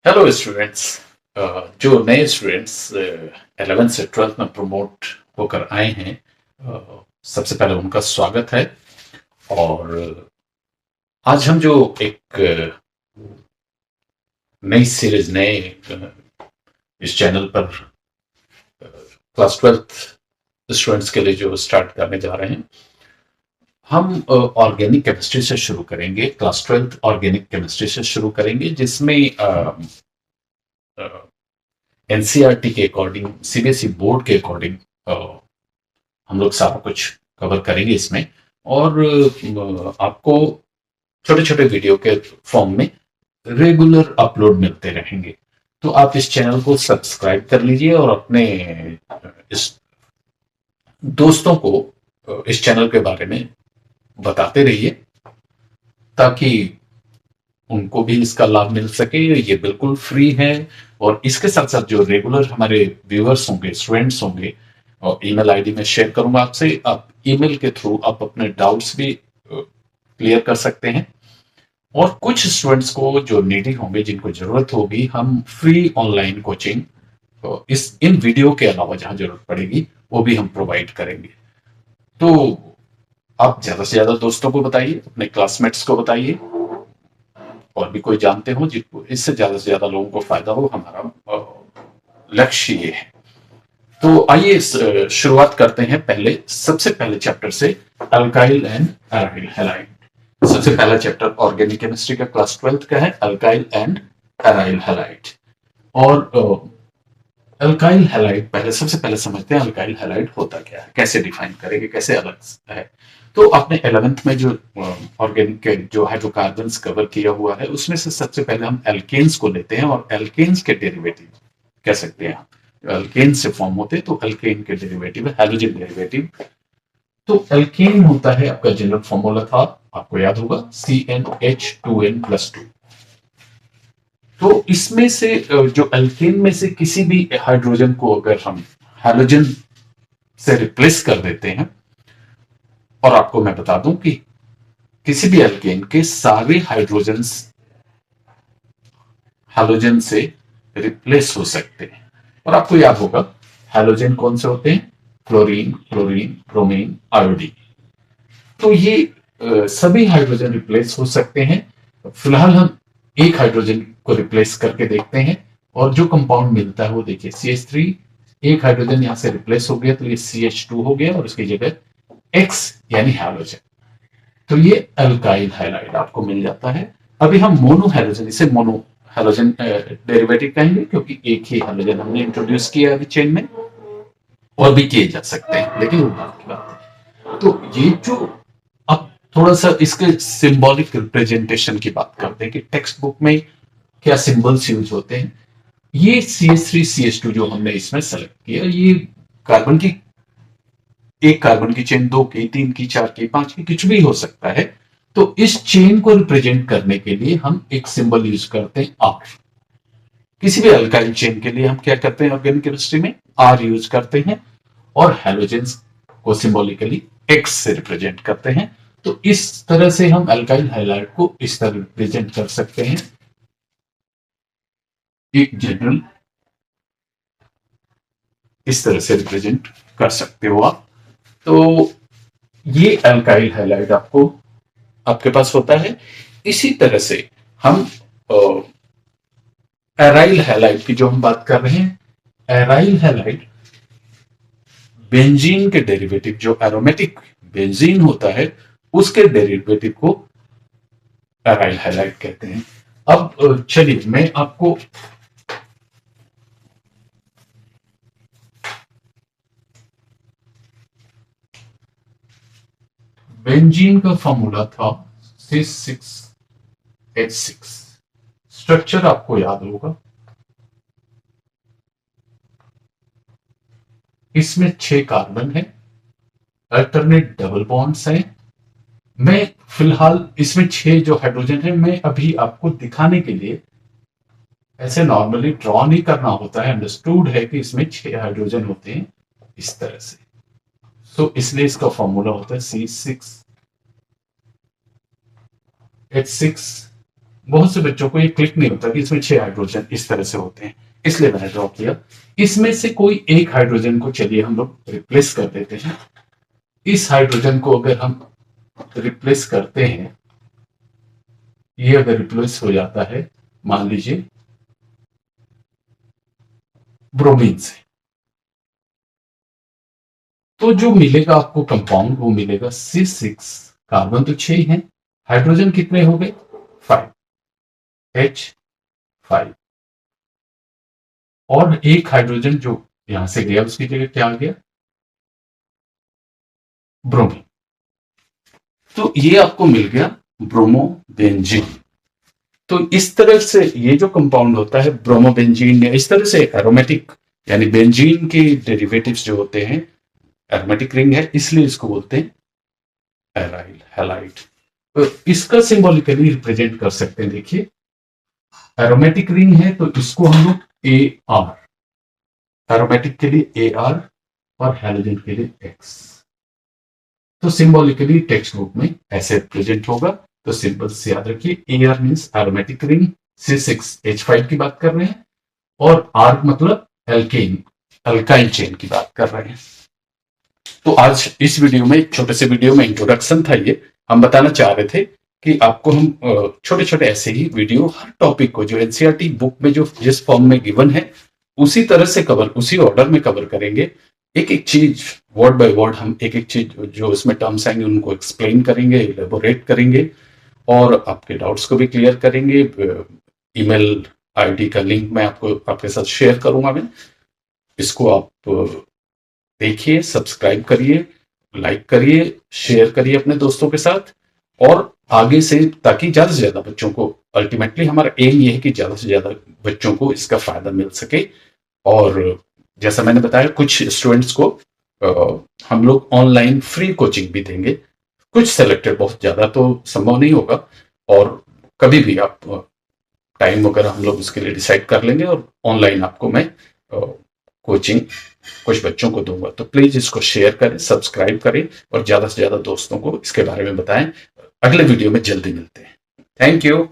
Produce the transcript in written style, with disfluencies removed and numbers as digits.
Hello students. जो नए students 11th से 12th में प्रमोट होकर आए हैं, सबसे पहले उनका स्वागत है। और आज हम जो एक नई सीरीज नए इस चैनल पर क्लास 12th स्टूडेंट्स के लिए जो स्टार्ट करने जा रहे हैं, हम ऑर्गेनिक केमिस्ट्री से शुरू करेंगे। क्लास 12th ऑर्गेनिक केमिस्ट्री से शुरू करेंगे, जिसमें एनसीईआरटी के अकॉर्डिंग, सीबीएसई बोर्ड के अकॉर्डिंग हम लोग सारा कुछ कवर करेंगे इसमें। और आपको छोटे छोटे वीडियो के फॉर्म में रेगुलर अपलोड मिलते रहेंगे। तो आप इस चैनल को सब्सक्राइब कर लीजिए और अपने इस दोस्तों को इस चैनल के बारे में बताते रहिए, ताकि उनको भी इसका लाभ मिल सके। ये बिल्कुल फ्री है। और इसके साथ साथ जो रेगुलर हमारे व्यूअर्स होंगे, स्टूडेंट्स होंगे, और ईमेल आईडी में शेयर करूंगा आपसे। आप ईमेल के थ्रू आप अपने डाउट्स भी क्लियर कर सकते हैं। और कुछ स्टूडेंट्स को जो नीडी होंगे, जिनको जरूरत होगी, हम फ्री ऑनलाइन कोचिंग इस इन वीडियो के अलावा जहां जरूरत पड़ेगी वो भी हम प्रोवाइड करेंगे। तो आप ज्यादा से ज्यादा दोस्तों को बताइए, अपने क्लासमेट्स को बताइए, और भी कोई जानते हो जिनको इससे ज्यादा लोगों को फायदा हो। हमारा लक्ष्य ये है। तो आइए शुरुआत करते हैं पहले सबसे पहले चैप्टर से, अल्काइल एंड एराइल हैलाइड। सबसे पहला चैप्टर ऑर्गेनिक केमिस्ट्री का क्लास 12th का है, अल्काइल एंड एराइल हैलाइड। और अल्काइल हैलाइड पहले सबसे पहले समझते हैं अल्काइल हैलाइड होता क्या है, कैसे डिफाइन करेंगे, कैसे अलग है। तो आपने 11th में जो ऑर्गेनिक के जो हाइड्रोकार्बन्स कवर किया हुआ है, उसमें से सबसे पहले हम एल्केन्स को लेते हैं। और एल्केन्स के डेरिवेटिव कह सकते हैं आप, एल्केन से फॉर्म होते हैं, तो एल्केन के डेरिवेटिव है हैलोजन डेरिवेटिव। तो एल्केन होता है, आपका जनरल फॉर्मूला था, आपको याद होगा, CnH2n+2। तो इसमें से जो एल्केन में से किसी भी हाइड्रोजन को अगर हम हैलोजन से रिप्लेस कर देते हैं, और आपको मैं बता दूं कि किसी भी एल्केन के सारे हाइड्रोजन्स हैलोजन से रिप्लेस हो सकते हैं। और आपको याद होगा हैलोजन कौन से होते हैं, क्लोरीन, क्लोरीन, ब्रोमीन, आयोडीन। तो ये सभी हाइड्रोजन रिप्लेस हो सकते हैं। फिलहाल हम एक हाइड्रोजन को रिप्लेस करके देखते हैं, और जो कंपाउंड मिलता है वो देखिए CH3। एक हाइड्रोजन यहां से रिप्लेस हो गया तो ये CH2 हो गया, और उसकी जगह X यानी हैलोजन। तो ये अल्काइल हैलाइड आपको मिल जाता है। अभी हम मोनो हैलोजन, इसे मोनो हैलोजन डेरिवेटिव कहेंगे, क्योंकि एक ही हैलोजन हमने इंट्रोड्यूस किया अभी चेन में। और भी किए जा सकते हैं, लेकिन वो बात की बात है। तो ये जो, अब थोड़ा सा इसके सिंबॉलिक रिप्रेजेंटेशन की बात करते हैं कि टेक्स्ट बुक में क्या सिंबल्स यूज होते हैं। ये CH3 CH2 जो हमने इसमें सेलेक्ट किया, ये कार्बन की, एक कार्बन की चेन, दो की, तीन की, चार की, पांच की, कुछ भी हो सकता है। तो इस चेन को रिप्रेजेंट करने के लिए हम एक सिंबल यूज करते हैं आर। किसी भी अल्काइल चेन के लिए हम क्या करते हैं ऑर्गेनिक केमिस्ट्री में, आर यूज करते हैं। और हैलोजेंस को सिंबॉलिकली एक्स से रिप्रेजेंट करते हैं। तो इस तरह से हम अल्काइल हैलाइड को इस तरह रिप्रेजेंट कर सकते हैं, एक जनरल इस तरह से रिप्रेजेंट कर सकते हो आप। तो ये अल्काइल हैलाइड आपको आपके पास होता है। इसी तरह से हम एराइल हैलाइड की जो हम बात कर रहे हैं, एराइल हैलाइड बेंजीन के डेरिवेटिव, जो एरोमेटिक बेंजीन होता है उसके डेरिवेटिव को एराइल हैलाइड कहते हैं। अब चलिए मैं आपको बेंजीन का फॉर्मूला था C6H6। स्ट्रक्चर आपको याद होगा, इसमें 6 कार्बन है, अल्टरनेट डबल बॉन्ड्स हैं। मैं फिलहाल इसमें 6 जो हाइड्रोजन है, मैं अभी आपको दिखाने के लिए, ऐसे नॉर्मली ड्रॉ नहीं करना होता है, अंडरस्टूड है कि इसमें 6 हाइड्रोजन होते हैं इस तरह से। सो इसलिए इसका फॉर्मूला होता है C6H6। बहुत से बच्चों को ये क्लिक नहीं होता कि इसमें 6 हाइड्रोजन इस तरह से होते हैं, इसलिए मैंने ड्रॉ किया। इसमें से कोई एक हाइड्रोजन को चलिए हम लोग रिप्लेस कर देते हैं। इस हाइड्रोजन को अगर हम रिप्लेस करते हैं, ये अगर रिप्लेस हो जाता है मान लीजिए ब्रोमीन से, तो जो मिलेगा आपको कंपाउंड वो मिलेगा C6। कार्बन तो 6 ही है, हाइड्रोजन कितने हो गए 5, H5। और एक हाइड्रोजन जो यहां से गया उसकी जगह क्या आ गया, ब्रोमीन। तो ये आपको मिल गया ब्रोमोबेंजीन। तो इस तरह से ये जो कंपाउंड होता है ब्रोमोबेंजीन, इस तरह से एरोमेटिक यानी बेंजीन के डेरिवेटिव्स जो होते हैं, एरोमेटिक रिंग है इसलिए इसको बोलते हैं एराइल हैलाइड। तो इसका सिंबॉलिकली रिप्रेजेंट कर सकते हैं। देखिए एरोमेटिक रिंग है तो इसको हम लोग AR, एरोमेटिक के लिए AR और हैलोजन के लिए X। तो सिंबॉलिकली टेक्स्ट बुक में ऐसे प्रेजेंट होगा। तो सिंपल से याद रखिए, AR means aromatic ring, C6H5 की बात कर रहे हैं, और R मतलब एल्केन, अल्काइल चेन की बात कर रहे हैं। तो आज इस वीडियो में, एक छोटे से वीडियो में इंट्रोडक्शन था, ये हम बताना चाह रहे थे कि आपको हम छोटे छोटे ऐसे ही वीडियो हर टॉपिक को जो एनसीईआरटी बुक में जो जिस फॉर्म में गिवन है उसी तरह से कवर, उसी ऑर्डर में कवर करेंगे। एक एक चीज वर्ड बाय वर्ड हम एक एक चीज जो उसमें टर्म्स आएंगे उनको एक्सप्लेन करेंगे, इलेबोरेट करेंगे और आपके डाउट्स को भी क्लियर करेंगे। ईमेल आईडी का लिंक मैं आपको आपके साथ शेयर करूंगा। मैं इसको आप देखिए, सब्सक्राइब करिए, लाइक करिए, शेयर करिए अपने दोस्तों के साथ, और आगे से ताकि ज्यादा से ज्यादा बच्चों को, अल्टीमेटली हमारा एम ये है कि ज्यादा से ज्यादा बच्चों को इसका फायदा मिल सके। और जैसा मैंने बताया कुछ स्टूडेंट्स को हम लोग ऑनलाइन फ्री कोचिंग भी देंगे, कुछ सेलेक्टेड, बहुत ज्यादा तो संभव नहीं होगा। और कभी भी आप टाइम वगैरह हम लोग उसके लिए डिसाइड कर लेंगे और ऑनलाइन आपको मैं कोचिंग कुछ बच्चों को दूंगा। तो प्लीज इसको शेयर करें, सब्सक्राइब करें और ज्यादा से ज्यादा दोस्तों को इसके बारे में बताएं। अगले वीडियो में जल्दी मिलते हैं। Thank you.